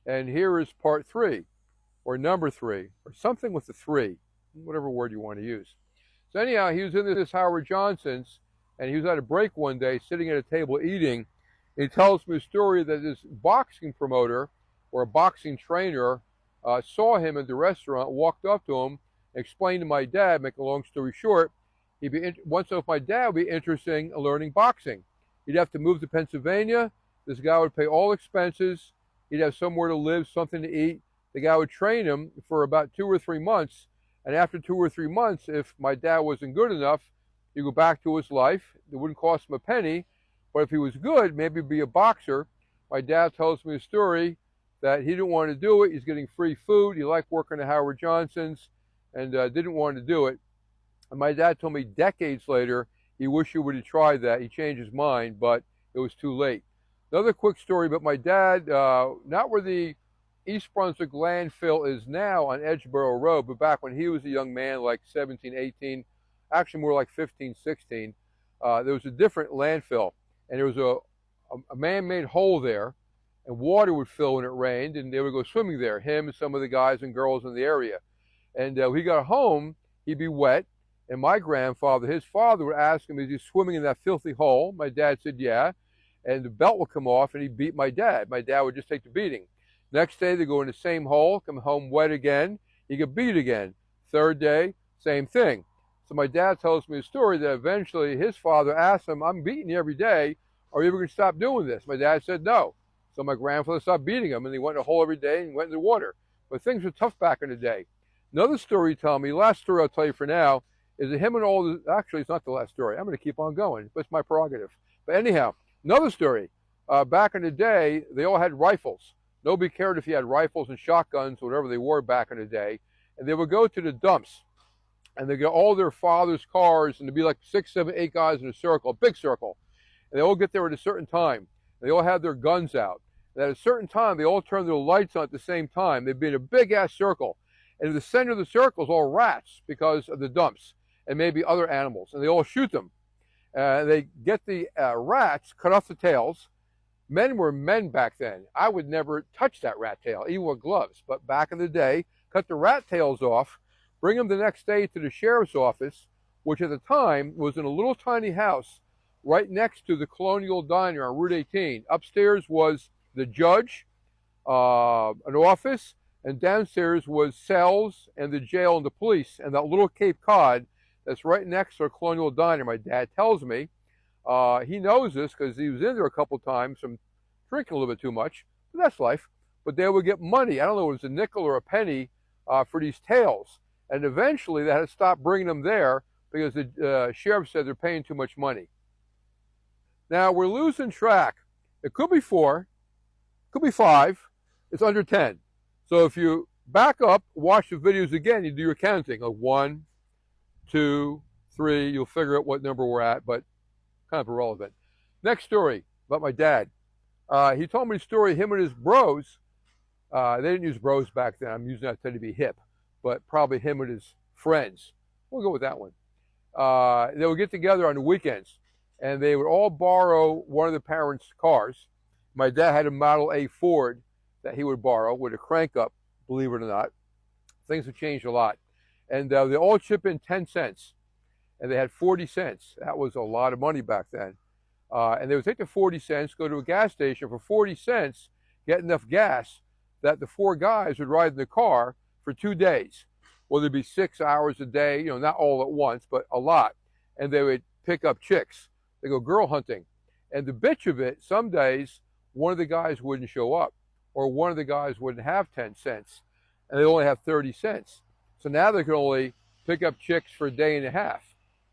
And here is part 3, or number 3, or something with the 3, whatever word you want to use. So anyhow, he was in this Howard Johnson's, and he was at a break one day, sitting at a table eating. He tells me a story that this boxing promoter or a boxing trainer saw him at the restaurant, walked up to him, explained to my dad, make a long story short, once if my dad would be interested in learning boxing. He'd have to move to Pennsylvania. This guy would pay all expenses. He'd have somewhere to live, something to eat. The guy would train him for about 2 or 3 months. And after 2 or 3 months, if my dad wasn't good enough, he'd go back to his life. It wouldn't cost him a penny. But if he was good, maybe be a boxer. My dad tells me a story that he didn't want to do it. He's getting free food. He liked working at Howard Johnson's and didn't want to do it. And my dad told me decades later he wished he would have tried that. He changed his mind, but it was too late. Another quick story about my dad, not where the East Brunswick landfill is now on Edgeboro Road, but back when he was a young man, like 17, 18, actually more like 15, 16, there was a different landfill. And there was a man-made hole there, and water would fill when it rained, and they would go swimming there, him and some of the guys and girls in the area. And when he got home, he'd be wet, and my grandfather, his father, would ask him, is he swimming in that filthy hole? My dad said, yeah. And the belt would come off, and he'd beat my dad. My dad would just take the beating. Next day, they go in the same hole, come home wet again, he get beat again. Third day, same thing. So my dad tells me a story that eventually his father asked him, I'm beating you every day, are you ever going to stop doing this? My dad said no. So my grandfather stopped beating him, and he went in a hole every day and went in the water. But things were tough back in the day. Another story he told me, last story I'll tell you for now, is that him and all the, actually it's not the last story, I'm going to keep on going, but it's my prerogative. But anyhow, another story, back in the day, they all had rifles. Nobody cared if you had rifles and shotguns, whatever they were back in the day. And they would go to the dumps, and they'd get all their father's cars, and there'd be like 6, 7, 8 guys in a circle, a big circle. And they all get there at a certain time. They all have their guns out. And at a certain time, they all turn their lights on at the same time. They'd be in a big-ass circle. And in the center of the circle is all rats because of the dumps and maybe other animals. And they all shoot them. They get the rats, cut off the tails. Men were men back then. I would never touch that rat tail, even with gloves. But back in the day, cut the rat tails off, bring them the next day to the sheriff's office, which at the time was in a little tiny house right next to the Colonial Diner on Route 18. Upstairs was the judge, an office, and downstairs was cells and the jail and the police and that little Cape Cod that's right next to the Colonial Diner. My dad tells me he knows this because he was in there a couple times from drinking a little bit too much. But that's life. But they would get money. I don't know if it was a nickel or a penny for these tails. And eventually they had to stop bringing them there because the sheriff said they're paying too much money. Now we're losing track. It could be 4, could be 5. It's under 10. So if you back up, watch the videos again, you do your counting of 1, 2, 3. You'll figure out what number we're at, but kind of irrelevant. Next story about my dad. He told me a story, him and his bros. They didn't use bros back then. I'm using that to be hip, but probably him and his friends. We'll go with that one. They would get together on the weekends, and they would all borrow one of the parents' cars. My dad had a Model A Ford that he would borrow with a crank up, believe it or not. Things have changed a lot. And they all chip in 10 cents. And they had 40 cents. That was a lot of money back then. And they would take the 40 cents, go to a gas station for 40 cents, get enough gas that the 4 guys would ride in the car for 2 days. Well, there'd be 6 hours a day, you know, not all at once, but a lot. And they would pick up chicks. They go girl hunting. And the bitch of it, some days, one of the guys wouldn't show up, or one of the guys wouldn't have 10 cents, and they only have 30 cents. So now they can only pick up chicks for a day and a half.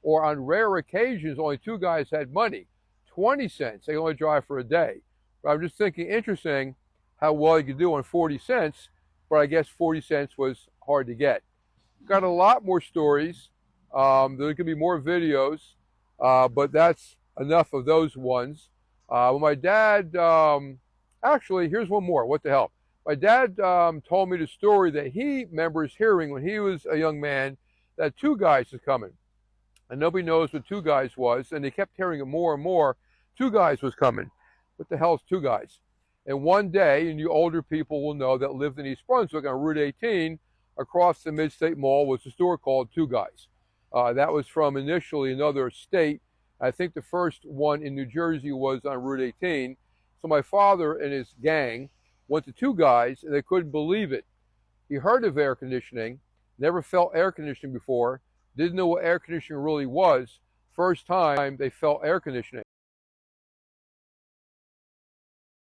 Or on rare occasions, only 2 guys had money, 20 cents. They only drive for a day. But I'm just thinking, interesting how well you could do on 40 cents, but I guess 40 cents was hard to get. Got a lot more stories. There could be more videos, but that's enough of those ones. Well, my dad, actually, here's one more. What the hell? My dad told me the story that he remembers hearing when he was a young man, that 2 guys is coming. And nobody knows what 2 guys was, and they kept hearing it more and more. 2 guys was coming. What the hell is 2 guys? And one day, and you older people will know that lived in East Brunswick on Route 18, across the Mid-State Mall was a store called Two Guys. That was from initially another state. I think the first one in New Jersey was on Route 18. So my father and his gang went to Two Guys, and they couldn't believe it. He heard of air conditioning, never felt air conditioning before, didn't know what air conditioning really was. First time they felt air conditioning.